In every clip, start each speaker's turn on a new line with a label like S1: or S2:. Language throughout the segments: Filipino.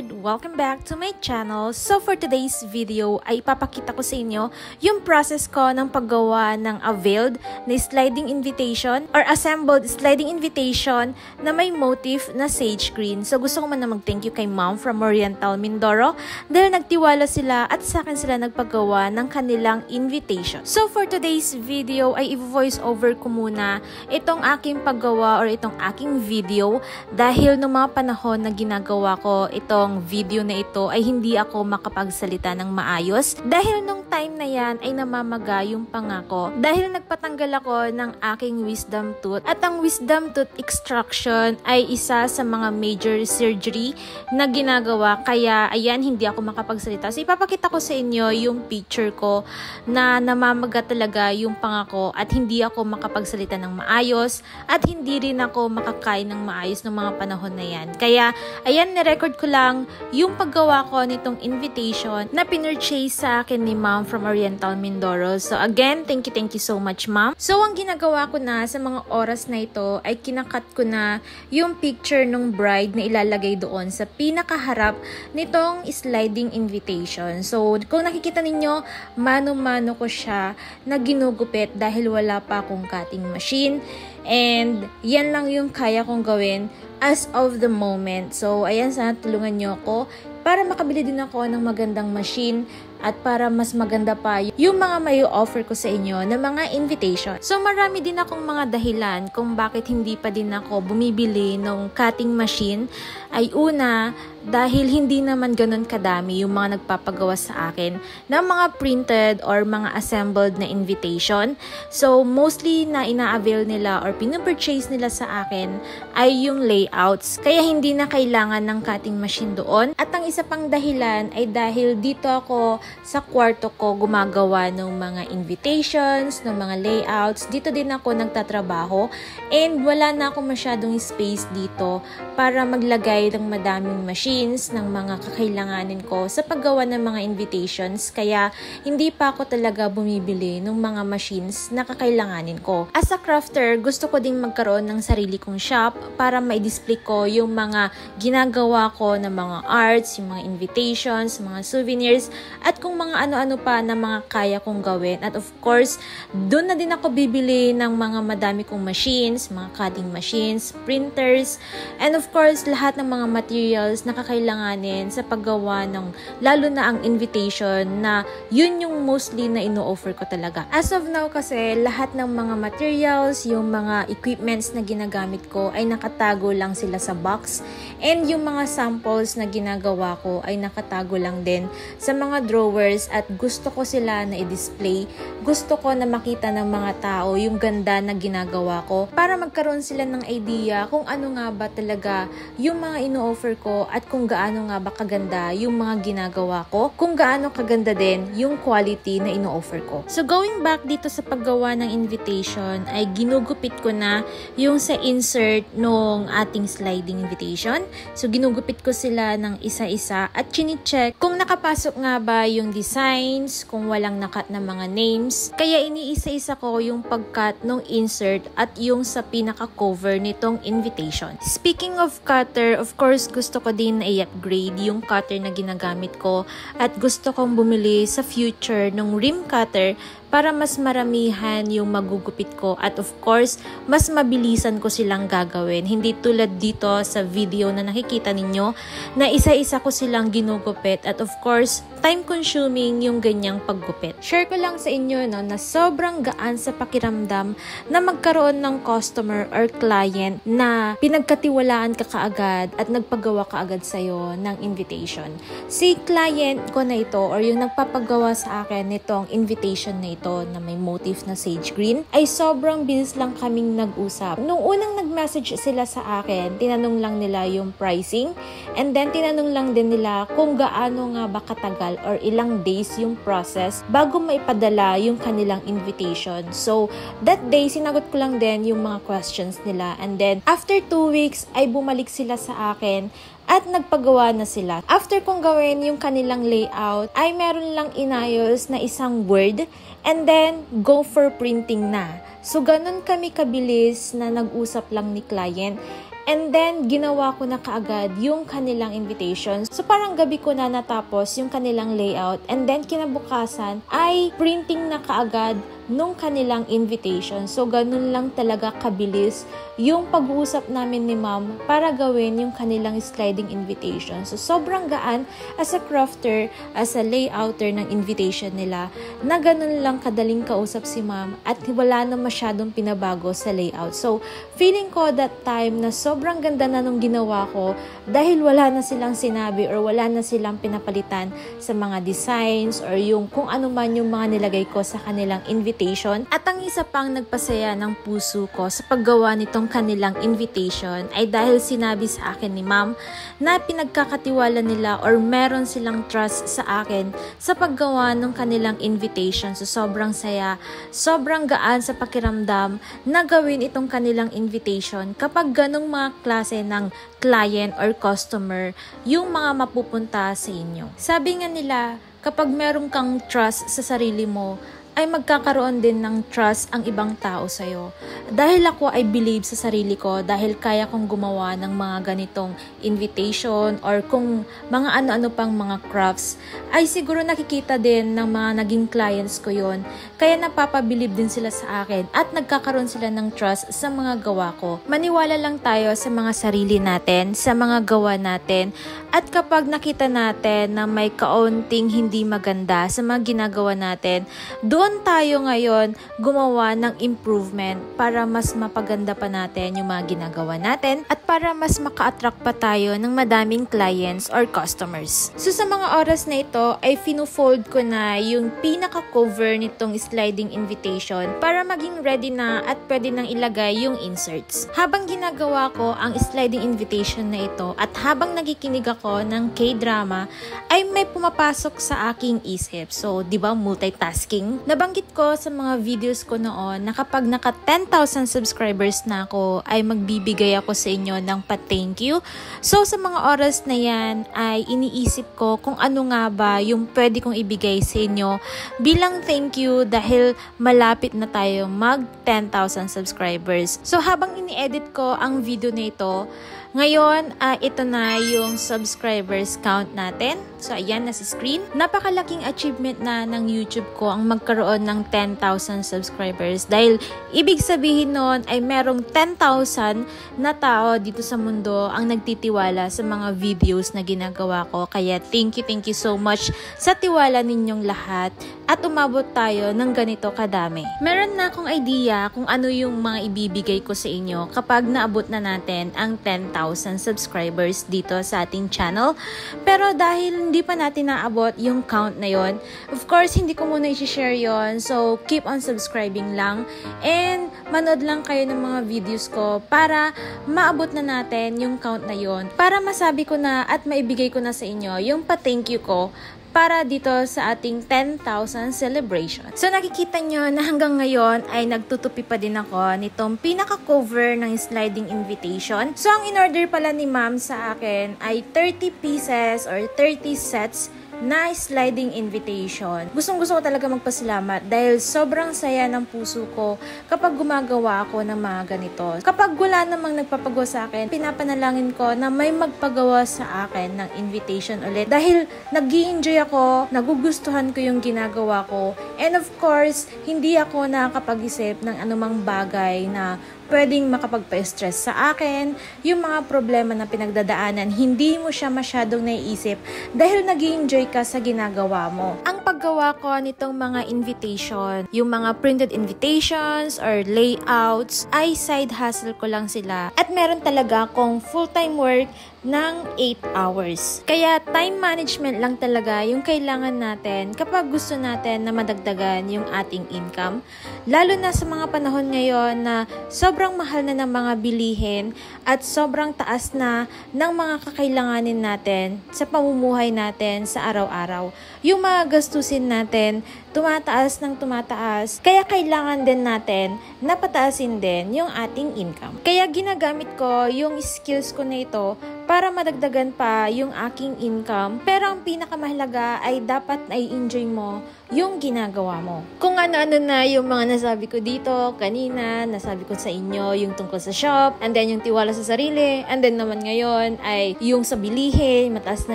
S1: Lord! Welcome back to my channel. So for today's video ay ipapakita ko sa inyo yung process ko ng paggawa ng availed na sliding invitation or assembled sliding invitation na may motif na sage green. So gusto ko man na mag-thank you kay Mom from Oriental Mindoro dahil nagtiwala sila at sa akin sila nagpagawa ng kanilang invitation. So for today's video ay i-voice over ko muna itong aking paggawa or itong aking video dahil nung mga panahon na ginagawa ko itong video na ito ay hindi ako makapagsalita ng maayos dahil nung time na yan ay namamaga yung pangako dahil nagpatanggal ako ng aking wisdom tooth at ang wisdom tooth extraction ay isa sa mga major surgery na ginagawa kaya ayan hindi ako makapagsalita. So ipapakita ko sa inyo yung picture ko na namamaga talaga yung pangako at hindi ako makapagsalita ng maayos at hindi rin ako makakain ng maayos ng mga panahon na yan. Kaya ayan, nirecord ko lang yung paggawa ko nitong invitation na pinurchase sa akin ni Mom from Oriental Mindoro. So again, thank you so much Mom. So ang ginagawa ko na sa mga oras na ito ay kinakat ko na yung picture ng bride na ilalagay doon sa pinakaharap nitong sliding invitation. So kung nakikita ninyo, mano-mano ko siya na ginugupit dahil wala pa akong cutting machine. And yan lang yung kaya kong gawin as of the moment. So, ayan, sana tulungan nyo ako para makabili din ako ng magandang machine at para mas maganda pa yung mga may offer ko sa inyo na mga invitation. So, marami din akong mga dahilan kung bakit hindi pa din ako bumibili ng cutting machine. Ay una, dahil hindi naman ganun kadami yung mga nagpapagawa sa akin ng mga printed or mga assembled na invitation. So, mostly na ina-avail nila or pinupurchase nila sa akin ay yung layouts. Kaya hindi na kailangan ng cutting machine doon. At ang isa pang dahilan ay dahil dito ako sa kwarto ko gumagawa ng mga invitations, ng mga layouts. Dito din ako nagtatrabaho and wala na ako masyadong space dito para maglagay ng madaming machines ng mga kakailanganin ko sa paggawa ng mga invitations. Kaya hindi pa ako talaga bumibili ng mga machines na kakailanganin ko. As a crafter, gusto ko ding magkaroon ng sarili kong shop para ma-display ko yung mga ginagawa ko na mga arts, yung mga invitations, mga souvenirs, at kung mga ano-ano pa na mga kaya kong gawin. At of course, doon na din ako bibili ng mga madami kong machines, mga cutting machines, printers, and of course, lahat ng mga materials na kakailanganin sa paggawa ng lalo na ang invitation na yun yung mostly na ino-offer ko talaga. As of now kasi, lahat ng mga materials, yung mga equipments na ginagamit ko ay nakatago lang sila sa box and yung mga samples na ginagawa ko ay nakatago lang din sa mga drawers at gusto ko sila na i-display. Gusto ko na makita ng mga tao yung ganda na ginagawa ko para magkaroon sila ng idea kung ano nga ba talaga yung mga ino-offer ko at kung gaano nga ba kaganda yung mga ginagawa ko, kung gaano kaganda din yung quality na ino-offer ko. So going back dito sa paggawa ng invitation ay ginugupit ko na yung sa insert nung ating sliding invitation. So ginugupit ko sila ng isa-isa at chine-check kung nakapasok nga ba yung designs, kung walang nakat na mga names. Kaya iniisa-isa ko yung pag-cut nung insert at yung sa pinaka-cover nitong invitation. Speaking of cutter, of course, gusto ko din na i-upgrade yung cutter na ginagamit ko at gusto kong bumili sa future ng rim cutter para mas maramihan yung magugupit ko at of course, mas mabilisan ko silang gagawin. Hindi tulad dito sa video na nakikita ninyo na isa-isa ko silang ginugupit at of course, time-consuming yung ganyang paggupit. Share ko lang sa inyo no, na sobrang gaan sa pakiramdam na magkaroon ng customer or client na pinagkatiwalaan ka kaagad at nagpagawa kaagad sa'yo ng invitation. Si client ko na ito or yung nagpapagawa sa akin nitong invitation na ito na may motif na sage green ay sobrang bilis lang kaming nag-usap. Nung unang nag-message sila sa akin, tinanong lang nila yung pricing and then tinanong lang din nila kung gaano nga ba katagal or ilang days yung process bago maipadala yung kanilang invitation. So, that day, sinagot ko lang din yung mga questions nila and then after 2 weeks ay bumalik sila sa akin at nagpagawa na sila. After kong gawin yung kanilang layout, ay meron lang inayos na isang word and then go for printing na. So, ganun kami kabilis na nag-usap lang ni client. And then, ginawa ko na kaagad yung kanilang invitation. So, parang gabi ko na natapos yung kanilang layout. And then, kinabukasan ay printing na kaagad nung kanilang invitation. So, ganun lang talaga kabilis yung pag-uusap namin ni ma'am para gawin yung kanilang sliding invitation. So, sobrang gaan as a crafter, as a layouter ng invitation nila, na ganun lang kadaling kausap si ma'am at wala na masyadong pinabago sa layout. So, feeling ko that time na sobrang ganda na nung ginawa ko dahil wala na silang sinabi or wala na silang pinapalitan sa mga designs or yung kung ano man yung mga nilagay ko sa kanilang invitation. At ang isa pang nagpasaya ng puso ko sa paggawa nitong kanilang invitation ay dahil sinabi sa akin ni ma'am na pinagkakatiwala nila or meron silang trust sa akin sa paggawa ng kanilang invitation. So sobrang saya, sobrang gaan sa pakiramdam na gawin itong kanilang invitation kapag ganong mga klase ng client or customer yung mga mapupunta sa inyo. Sabi nga nila, kapag meron kang trust sa sarili mo, ay magkakaroon din ng trust ang ibang tao sa'yo. Dahil ako ay believe sa sarili ko, dahil kaya kong gumawa ng mga ganitong invitation or kung mga ano-ano pang mga crafts, ay siguro nakikita din ng mga naging clients ko yon. Kaya napapabilib din sila sa akin at nagkakaroon sila ng trust sa mga gawa ko. Maniwala lang tayo sa mga sarili natin, sa mga gawa natin, at kapag nakita natin na may kaunting hindi maganda sa mga ginagawa natin, doon tayo ngayon gumawa ng improvement para mas mapaganda pa natin yung mga ginagawa natin at para mas maka-attract pa tayo ng madaming clients or customers. So sa mga oras na ito ay fino-fold ko na yung pinaka-cover nitong sliding invitation para maging ready na at pwede nang ilagay yung inserts. Habang ginagawa ko ang sliding invitation na ito at habang nakikinig ako ng K-drama ay may pumapasok sa aking isip. So, di ba multitasking? Nabanggit ko sa mga videos ko noon na kapag naka 10,000 subscribers na ako ay magbibigay ako sa inyo ng pa-thank you. So sa mga oras na yan ay iniisip ko kung ano nga ba yung pwede kong ibigay sa inyo bilang thank you dahil malapit na tayo mag 10,000 subscribers. So habang ini-edit ko ang video na ito, ngayon, ito na yung subscribers count natin. So, ayan, nasa screen. Napakalaking achievement na ng YouTube ko ang magkaroon ng 10,000 subscribers. Dahil, ibig sabihin nun ay merong 10,000 na tao dito sa mundo ang nagtitiwala sa mga videos na ginagawa ko. Kaya, thank you so much sa tiwala ninyong lahat at umabot tayo ng ganito kadami. Meron na akong idea kung ano yung mga ibibigay ko sa inyo kapag naabot na natin ang 10,000 subscribers dito sa ating channel. Pero dahil hindi pa natin naabot yung count na yon, of course, hindi ko muna i-share yon. So, keep on subscribing lang. And, manood lang kayo ng mga videos ko para maabot na natin yung count na yon. Para masabi ko na at maibigay ko na sa inyo yung pa-thank you ko para dito sa ating 10,000 celebration. So nakikita nyo na hanggang ngayon ay nagtutupi pa din ako nitong pinaka-cover ng sliding invitation. So ang in-order pala ni ma'am sa akin ay 30 pieces or 30 sets na sliding invitation. Gustong-gusto ko talaga magpasalamat dahil sobrang saya ng puso ko kapag gumagawa ako ng mga ganito. Kapag wala namang nagpapagawa sa akin, pinapanalangin ko na may magpagawa sa akin ng invitation ulit. Dahil nag-i-enjoy ako, nagugustuhan ko yung ginagawa ko, and of course, hindi ako nakakapag-isip ng anumang bagay na pwedeng makapagpa-stress sa akin, yung mga problema na pinagdadaanan, hindi mo siya masyadong naiisip dahil nag-i-enjoy ka sa ginagawa mo. Ang paggawa ko nitong mga invitation, yung mga printed invitations or layouts, ay side hustle ko lang sila. At meron talaga akong full-time work ng 8 hours. Kaya time management lang talaga yung kailangan natin kapag gusto natin na madagdagan yung ating income. Lalo na sa mga panahon ngayon na sobrang mahal na ng mga bilihin at sobrang taas na ng mga kakailanganin natin sa pamumuhay natin sa araw-araw. Yung mga gastusin natin, tumataas ng tumataas. Kaya kailangan din natin na pataasin din yung ating income. Kaya ginagamit ko yung skills ko na ito para madagdagan pa yung aking income. Pero ang pinakamahalaga ay dapat na i-enjoy mo yung ginagawa mo. Kung ano-ano na yung mga nasabi ko dito kanina, nasabi ko sa inyo yung tungkol sa shop, and then yung tiwala sa sarili, and then naman ngayon ay yung sa bilihin, mataas na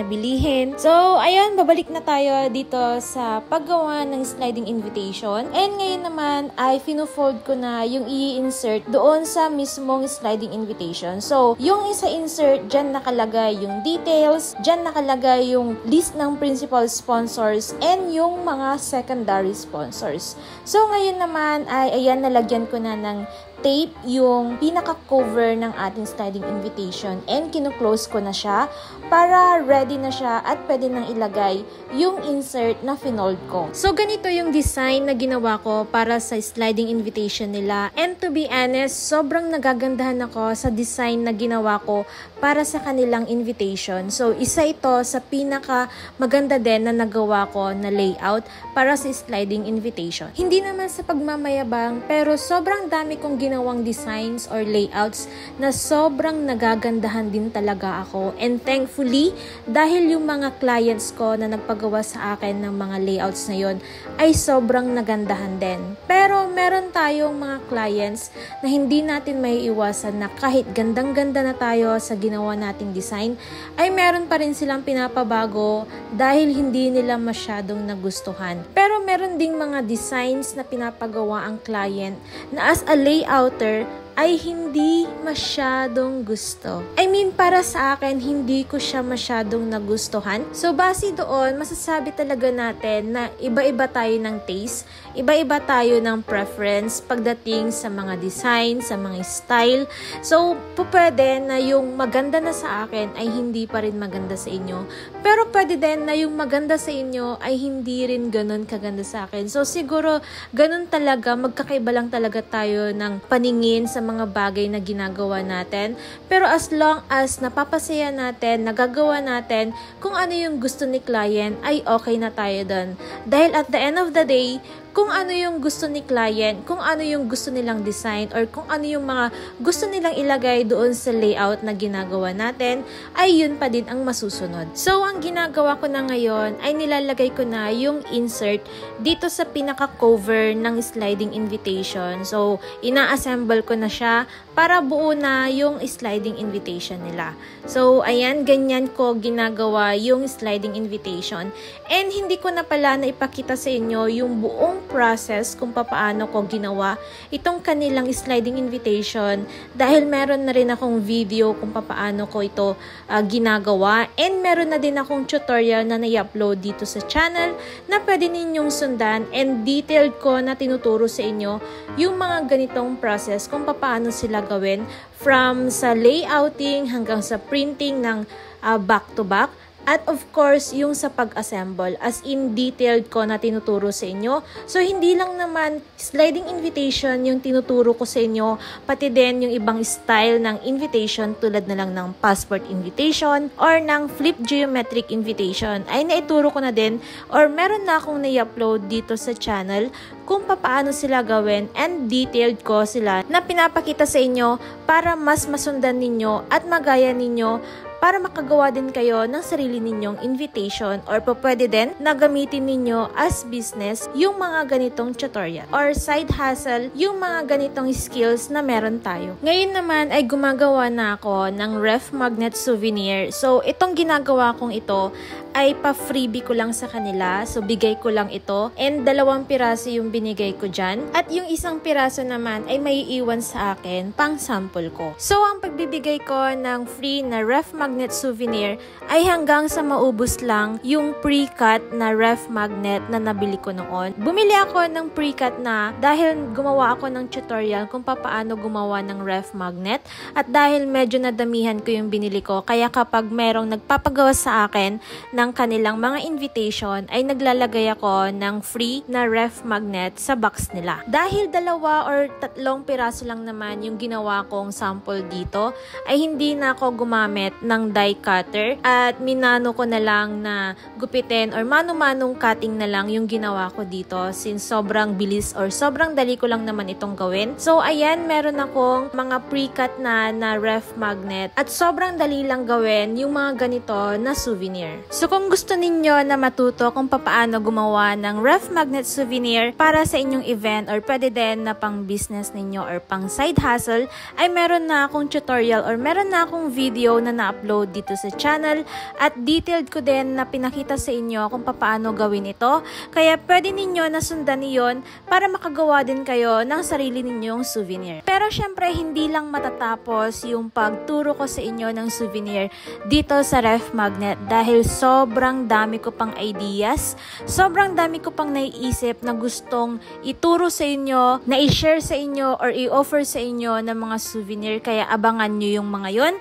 S1: bilihin. So, ayun, babalik na tayo dito sa paggawa ng sliding invitation. And ngayon naman ay fino-fold ko na yung i-insert doon sa mismong sliding invitation. So, yung isa insert, dyan nakalagay yung details, dyan nakalagay yung list ng principal sponsors, and yung mga secondary sponsors. So, ngayon naman ay ayan, nalagyan ko na ng tape yung pinaka-cover ng ating sliding invitation and kinu-close ko na siya para ready na siya at pwede nang ilagay yung insert na finold ko. So, ganito yung design na ginawa ko para sa sliding invitation nila. And to be honest, sobrang nagagandahan ako sa design na ginawa ko para sa kanilang invitation. So, isa ito sa pinaka maganda din na nagawa ko na layout para sa sliding invitation. Hindi naman sa pagmamayabang, pero sobrang dami kong ginawang designs or layouts na sobrang nagagandahan din talaga ako. And thankfully, dahil yung mga clients ko na nagpagawa sa akin ng mga layouts na yon ay sobrang nagandahan din. Pero meron tayong mga clients na hindi natin may iwasan na kahit gandang-ganda na tayo sa ginawa nating design, ay meron pa rin silang pinapabago dahil hindi nila masyadong nagustuhan. Pero meron ding mga designs na pinapagawa ang client na as a layouter ay hindi masyadong gusto. I mean, para sa akin, hindi ko siya masyadong nagustuhan. So, base doon, masasabi talaga natin na iba-iba tayo ng taste, iba-iba tayo ng preference pagdating sa mga design, sa mga style. So, pwede na yung maganda na sa akin ay hindi pa rin maganda sa inyo. Pero pwede din na yung maganda sa inyo ay hindi rin ganun kaganda sa akin. So, siguro, ganun talaga, magkakaiba lang talaga tayo ng paningin sa mga bagay na ginagawa natin. Pero as long as napapasaya natin, nagagawa natin kung ano yung gusto ni client, ay okay na tayo doon. Dahil at the end of the day, kung ano yung gusto ni client, kung ano yung gusto nilang design, or kung ano yung mga gusto nilang ilagay doon sa layout na ginagawa natin, ay yun pa din ang masusunod. So, ang ginagawa ko na ngayon ay nilalagay ko na yung insert dito sa pinaka-cover ng sliding invitation. So, ina-assemble ko na siya para buo na yung sliding invitation nila. So, ayan, ganyan ko ginagawa yung sliding invitation. And hindi ko na pala na ipakita sa inyo yung buong process kung paano ko ginawa itong kanilang sliding invitation dahil meron na rin akong video kung paano ko ito ginagawa, and meron na din akong tutorial na na-upload dito sa channel na pwede ninyong sundan, and detailed ko na tinuturo sa inyo yung mga ganitong process kung paano sila gawin from sa layouting hanggang sa printing ng back-to-back. At of course, yung sa pag-assemble, as in detailed ko na tinuturo sa inyo. So, hindi lang naman sliding invitation yung tinuturo ko sa inyo, pati din yung ibang style ng invitation tulad na lang ng passport invitation or ng flip geometric invitation ay naituro ko na din, or meron na akong na-upload dito sa channel kung paano sila gawin, and detailed ko sila na pinapakita sa inyo para mas masundan ninyo at magaya ninyo para makagawa din kayo ng sarili ninyong invitation, or pwede din na gamitin ninyo as business yung mga ganitong tutorial or side hustle yung mga ganitong skills na meron tayo. Ngayon naman ay gumagawa na ako ng ref magnet souvenir. So, itong ginagawa kong ito ay pa-freebie ko lang sa kanila. So, bigay ko lang ito. And 2 piraso yung binigay ko dyan. At yung 1 piraso naman ay may iwan sa akin pang sample ko. So, ang pagbibigay ko ng free na ref magnet souvenir ay hanggang sa maubos lang yung pre-cut na ref magnet na nabili ko noon. Bumili ako ng pre-cut na dahil gumawa ako ng tutorial kung paano gumawa ng ref magnet. At dahil medyo nadamihan ko yung binili ko, kaya kapag merong nagpapagawa sa akin ng kanilang mga invitation ay naglalagay ako ng free na ref magnet sa box nila. Dahil 2 or 3 piraso lang naman yung ginawa kong sample dito, ay hindi na ako gumamit ng ng die cutter at minano ko na lang na gupitin or mano-manong cutting na lang yung ginawa ko dito since sobrang bilis or sobrang dali ko lang naman itong gawin. So ayan, meron akong mga pre-cut na ref magnet at sobrang dali lang gawin yung mga ganito na souvenir. So kung gusto ninyo na matuto kung paano gumawa ng ref magnet souvenir para sa inyong event or pwede din na pang business ninyo or pang side hustle, ay meron na akong tutorial or meron na akong video na na-upload dito sa channel at detailed ko din na pinakita sa inyo kung paano gawin ito. Kaya pwede ninyo na sundan iyon para makagawa din kayo ng sarili ninyong souvenir. Pero syempre hindi lang matatapos yung pagturo ko sa inyo ng souvenir dito sa ref magnet dahil sobrang dami ko pang ideas, sobrang dami ko pang naiisip na gustong ituro sa inyo, na i-share sa inyo or i-offer sa inyo ng mga souvenir, kaya abangan nyo yung mga yon.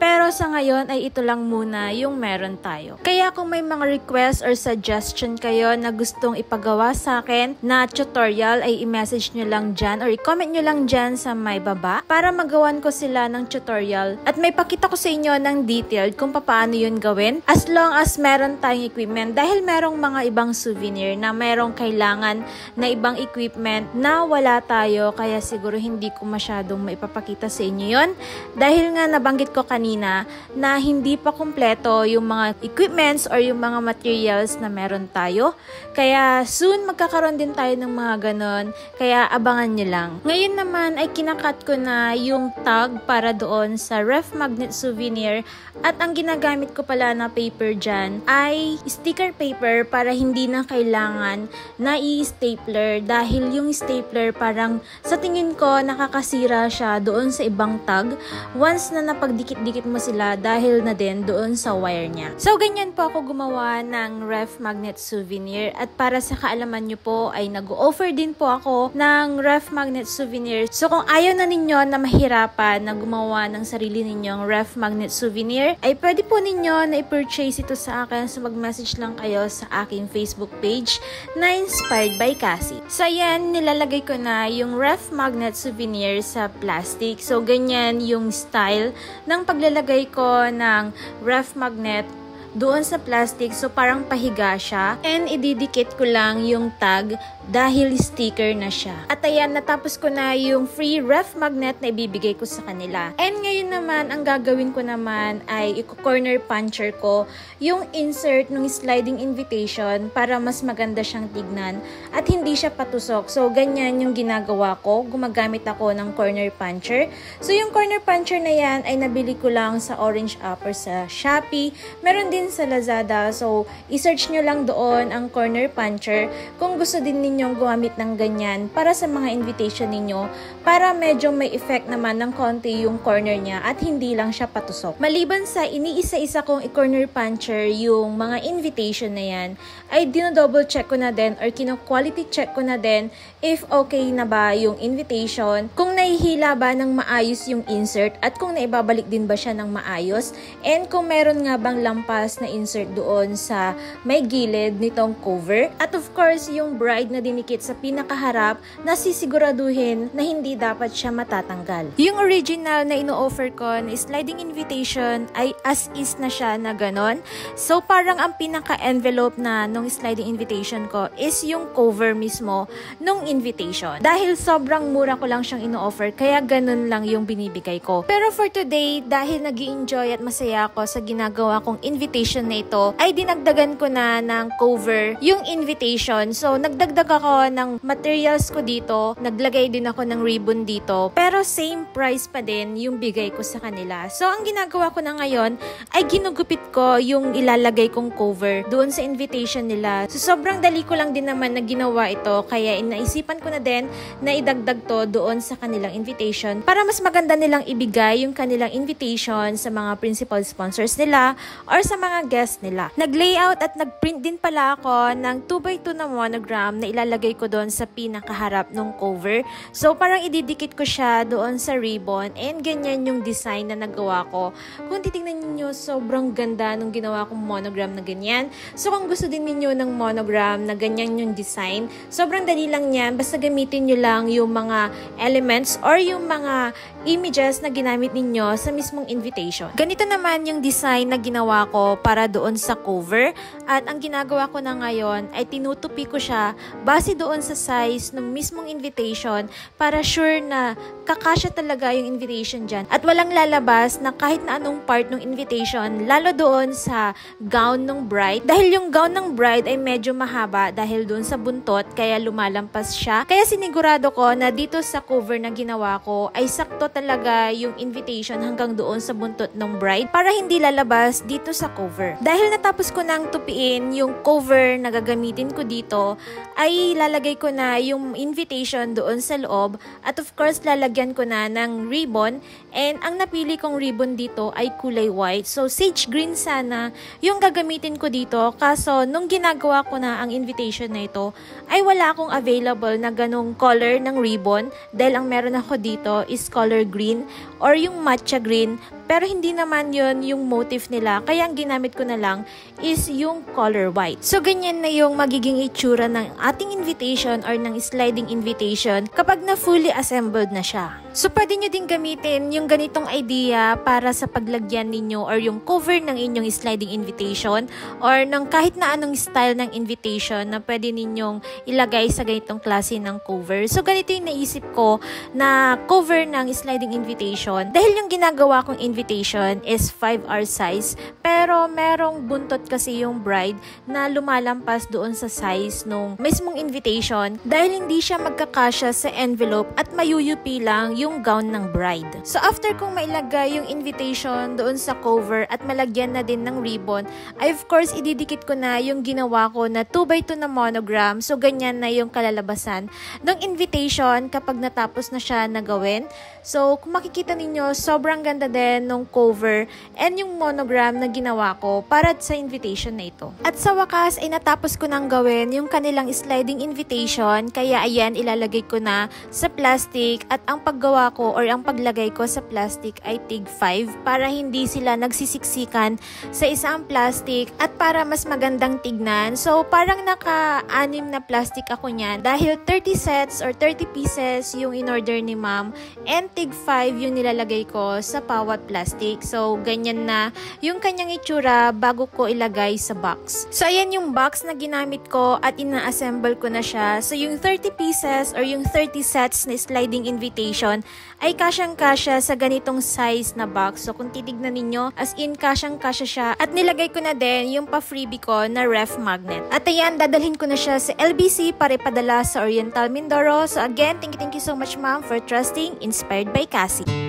S1: Pero sa ngayon ay ito lang muna yung meron tayo. Kaya kung may mga request or suggestion kayo na gustong ipagawa sa akin na tutorial ay i-message nyo lang dyan or i-comment nyo lang dyan sa may baba para magawan ko sila ng tutorial at may pakita ko sa inyo ng detailed kung paano yun gawin as long as meron tayong equipment dahil merong mga ibang souvenir na merong kailangan na ibang equipment na wala tayo, kaya siguro hindi ko masyadong maipapakita sa inyo yun dahil nga nabanggit ko kanina na hindi pa kumpleto yung mga equipments or yung mga materials na meron tayo, kaya soon magkakaroon din tayo ng mga ganon, kaya abangan nyo lang. Ngayon naman ay kinakat ko na yung tag para doon sa ref magnet souvenir at ang ginagamit ko pala na paper dyan ay sticker paper para hindi na kailangan na i-stapler dahil yung stapler parang sa tingin ko nakakasira siya doon sa ibang tag once na napagdikit-dikit mo sila dahil na din doon sa wire niya. So ganyan po ako gumawa ng ref magnet souvenir at para sa kaalaman nyo po ay nag-offer din po ako ng ref magnet souvenir. So kung ayaw na ninyo na mahirapan na gumawa ng sarili ninyong ref magnet souvenir ay pwede po ninyo na i-purchase ito sa akin, so mag-message lang kayo sa aking Facebook page na Inspired by Cassie. So ayan, nilalagay ko na yung ref magnet souvenir sa plastic. So ganyan yung style ng paglalagay ko ng ref magnet doon sa plastic, so parang pahiga siya and ididikit ko lang yung tag dahil sticker na siya. At ayan, natapos ko na yung free ref magnet na ibibigay ko sa kanila. And ngayon naman, ang gagawin ko naman ay i-corner puncher ko yung insert ng sliding invitation para mas maganda siyang tignan at hindi siya patusok. So ganyan yung ginagawa ko, gumagamit ako ng corner puncher. So yung corner puncher na yan ay nabili ko lang sa Orange App or sa Shopee. Meron din sa Lazada. So, i-search nyo lang doon ang corner puncher kung gusto din ninyong gumamit ng ganyan para sa mga invitation ninyo para medyo may effect naman ng konti yung corner niya at hindi lang siya patusok. Maliban sa iniisa-isa kong i-corner puncher yung mga invitation na yan, ay dino-double check ko na din or kino-quality check ko na din if okay na ba yung invitation, kung nahihila ba ng maayos yung insert at kung naibabalik din ba siya ng maayos, and kung meron nga bang lampas na insert doon sa may gilid nitong cover. At of course, yung bride na dinikit sa pinakaharap na sisiguraduhin na hindi dapat siya matatanggal. Yung original na ino-offer ko na sliding invitation ay as is na siya na ganon. So parang ang pinaka-envelope na nung sliding invitation ko is yung cover mismo nung invitation. Dahil sobrang mura ko lang siyang ino-offer, kaya ganon lang yung binibigay ko. Pero for today, dahil nag-i-enjoy at masaya ako sa ginagawa kong invitation na ito, ay dinagdagan ko na ng cover yung invitation. So, nagdagdag ako ng materials ko dito, naglagay din ako ng ribbon dito, pero same price pa din yung bigay ko sa kanila. So, ang ginagawa ko na ngayon ay ginugupit ko yung ilalagay kong cover doon sa invitation nila. So, sobrang dali ko lang din naman na ginawa ito, kaya inaisipan ko na din na idagdag to doon sa kanilang invitation para mas maganda nilang ibigay yung kanilang invitation sa mga principal sponsors nila or sa mga guests nila. Nag-layout at nag-print din pala ako ng 2x2 na monogram na ilalagay ko doon sa pinakaharap ng cover. So parang ididikit ko siya doon sa ribbon and ganyan yung design na nagawa ko. Kung titingnan niyo, sobrang ganda nung ginawa kong monogram na ganyan. So kung gusto din niyo ng monogram na ganyan yung design, sobrang dali lang yan. Basta gamitin nyo lang yung mga elements or yung mga images na ginamit ninyo sa mismong invitation. Ganito naman yung design na ginawa ko para doon sa cover. At ang ginagawa ko na ngayon ay tinutupi ko siya base doon sa size ng mismong invitation para sure na kakasya talaga yung invitation dyan. At walang lalabas na kahit na anong part ng invitation, lalo doon sa gown ng bride. Dahil yung gown ng bride ay medyo mahaba dahil doon sa buntot, kaya lumalampas siya. Kaya sinigurado ko na dito sa cover na ginawa ko ay sakto talaga yung invitation hanggang doon sa buntot ng bride para hindi lalabas dito sa cover. Dahil natapos ko nang tupiin yung cover na gagamitin ko dito, ay lalagay ko na yung invitation doon sa loob at of course lalagyan ko na ng ribbon, and ang napili kong ribbon dito ay kulay white. So sage green sana yung gagamitin ko dito, kaso nung ginagawa ko na ang invitation na ito ay wala akong available na ganong color ng ribbon dahil ang meron ako dito is color green or yung matcha green, pero hindi naman yun yung motif nila, kaya ang ginamit ko na lang is yung color white. So ganyan na yung magiging itsura ng ating invitation or ng sliding invitation kapag na fully assembled na siya. So pwede nyo din gamitin yung ganitong idea para sa paglagyan ninyo or yung cover ng inyong sliding invitation or ng kahit na anong style ng invitation na pwede ninyong ilagay sa ganitong klase ng cover. So ganito yung naisip ko na cover ng sliding invitation dahil yung ginagawa kong invitation is 5R size, pero merong buntot kasi yung bride na lumalampas doon sa size nung mismong invitation dahil hindi siya magkakasya sa envelope at mayuyupi lang yung gown ng bride. So after kong mailagay yung invitation doon sa cover at malagyan na din ng ribbon, ay of course ididikit ko na yung ginawa ko na 2x2 na monogram. So ganyan na yung kalalabasan ng invitation kapag natapos na siya na gawin. So kung makikita ninyo, sobrang ganda din nung cover and yung monogram na ginawa ko para sa invitation na ito. At sa wakas ay natapos ko nang gawin yung kanilang sliding invitation, kaya ayan, ilalagay ko na sa plastic at ang paggawa ko or ang paglagay ko sa plastic ay tig 5 para hindi sila nagsisiksikan sa isang plastic at para mas magandang tignan. So parang naka-anim na plastic ako niyan dahil 30 sets or 30 pieces yung in-order ni ma'am and tig 5 yung nilalagay ko sa bawat plastic. So ganyan na yung kanyang itsura bago ko ilagay sa box. So ayan yung box na ginamit ko at ina-assemble ko na siya. So yung 30 pieces or yung 30 sets na sliding invitation ay kasyang-kasya sa ganitong size na box. So kung titignan ninyo, as in kasyang-kasya siya, at nilagay ko na din yung pa-freebie ko na ref magnet. At ayan, dadalhin ko na siya sa LBC para ipadala sa Oriental Mindoro. So again, thank you so much ma'am for trusting Inspired by Cassie.